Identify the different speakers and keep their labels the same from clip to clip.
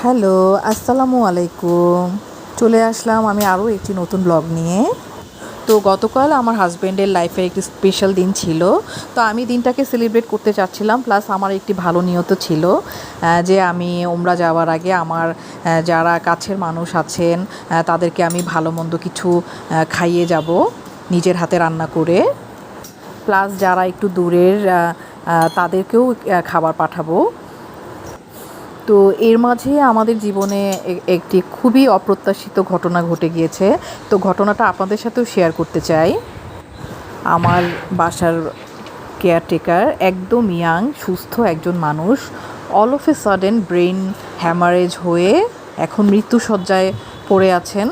Speaker 1: Hello, আসসালামু আলাইকুম। চলে আসলাম আমি আরও একটি নতুন ব্লগ নিয়ে। তো গতকাল আমার হাজব্যান্ডের লাইফে একটি স্পেশাল দিন ছিল। তো আমি দিনটাকে সেলিব্রেট করতে চাচ্ছিলাম, প্লাস আমার একটি ভালো নিয়ত ছিল যে আমি উমরা যাওয়ার আগে আমার যারা কাছের মানুষ আছেন তাদেরকে আমি ভালো মন্দ কিছু খাইয়ে যাব নিজের হাতে রান্না করে। প্লাস যারা একটু দূরের তাদেরকেও খাবার পাঠাবো। তো এর মাঝে আমাদের জীবনে একটি খুবই অপ্রত্যাশিত ঘটনা ঘটে গিয়েছে। তো ঘটনাটা আপনাদের সাথেও শেয়ার করতে চাই। আমার বাসার কেয়ারটেকার একদম ইয়াং সুস্থ একজন মানুষ all of a sudden brain haemorrhage হয়ে এখন মৃত্যুশয্যায় পড়ে আছেন।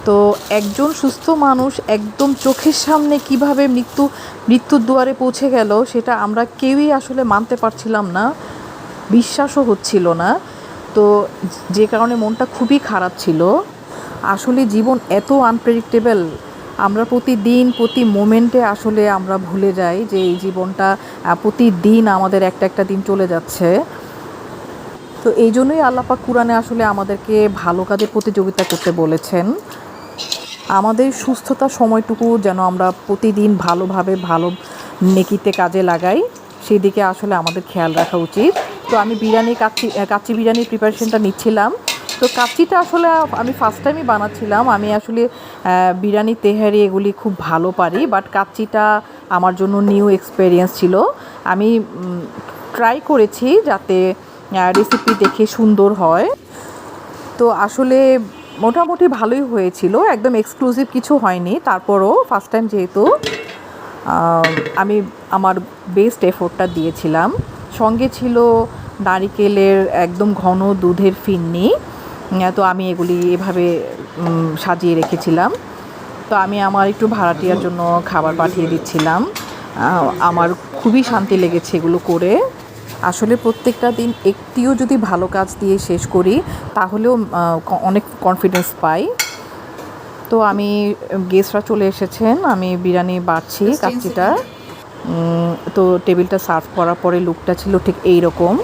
Speaker 1: তো একজন সুস্থ মানুষ একদম চোখের সামনে কিভাবে মৃত্যুর দুয়ারে পৌঁছে গেল সেটা আমরা কেউই আসলে মানতে পারছিলাম না, বিশ্বাসও হচ্ছিল না। তো যে কারণে মনটা খুবই খারাপ ছিল। আসলে জীবন এত আনপ্রেডিক্টেবল, আমরা প্রতিদিন প্রতি মোমেন্টে আসলে আমরা ভুলে যাই যে এই জীবনটা প্রতিদিন আমাদের একটা একটা দিন চলে যাচ্ছে। তো এই জন্যই আল্লাহ পাক কুরআনে আসলে আমাদেরকে ভালো কাজে প্রতিযোগিতা করতে বলেছেন। আমাদের সুস্থতার সময়টুকু যেন আমরা প্রতিদিন ভালোভাবে ভালো নেকিতে কাজে লাগাই, সেদিকে আসলে আমাদের খেয়াল রাখা উচিত। তো আমি কাচ্চি বিরিয়ানির প্রিপারেশনটা নিচ্ছিলাম। তো কাচ্চিটা আসলে আমি ফার্স্ট টাইমই বানাচ্ছিলাম। আমি আসলে বিরিয়ানি তেহারি এগুলি খুব ভালো পারি, বাট কাচ্চিটা আমার জন্য নিউ এক্সপেরিয়েন্স ছিল। আমি ট্রাই করেছি যাতে রেসিপি দেখে সুন্দর হয়। তো আসলে মোটামুটি ভালোই হয়েছিল, একদম এক্সক্লুসিভ কিছু হয়নি। তারপরও ফার্স্ট টাইম যেহেতু আমি আমার বেস্ট এফোর্টটা দিয়েছিলাম। সঙ্গে ছিল নারিকেলের একদম ঘন দুধের ফিরনি। তো আমি এগুলি এভাবে সাজিয়ে রেখেছিলাম। তো আমি আমার একটু ভাড়াটিয়ার জন্য খাবার পাঠিয়ে দিচ্ছিলাম। আমার খুবই শান্তি লেগেছে এগুলো করে। আসলে প্রত্যেকটা দিন একটিও যদি ভালো কাজ দিয়ে শেষ করি তাহলেও অনেক কনফিডেন্স পাই। তো আমি গেস্টরা চলে এসেছেন, আমি বিরিয়ানি বাড়ছি কাচ্চিটা। তো টেবিলটা সার্ভ করার পরে লুকটা ছিল ঠিক এই রকম।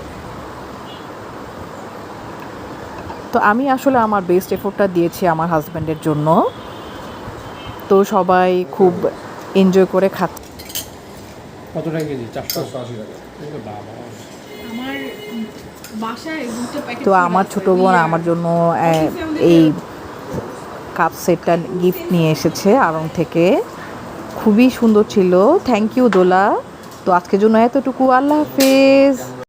Speaker 1: তো আমি আসলে আমার বেস্ট এফোর্টটা দিয়েছি আমার হাজব্যান্ডের জন্য। তো সবাই খুব এনজয় করে খাচ্ছে।
Speaker 2: কত টাকা কেজি? 480 টাকা।
Speaker 3: আমার বাসায় দুটো প্যাকেট
Speaker 1: তো আমার ছোটো বোন আমার জন্য এই কাপ সেটটা গিফট নিয়ে এসেছে আড়ং থেকে। খুবই সুন্দর ছিল। থ্যাংক ইউ দোলা। তো আজকের জন্য এতটুকু। আল্লাহ হাফেজ।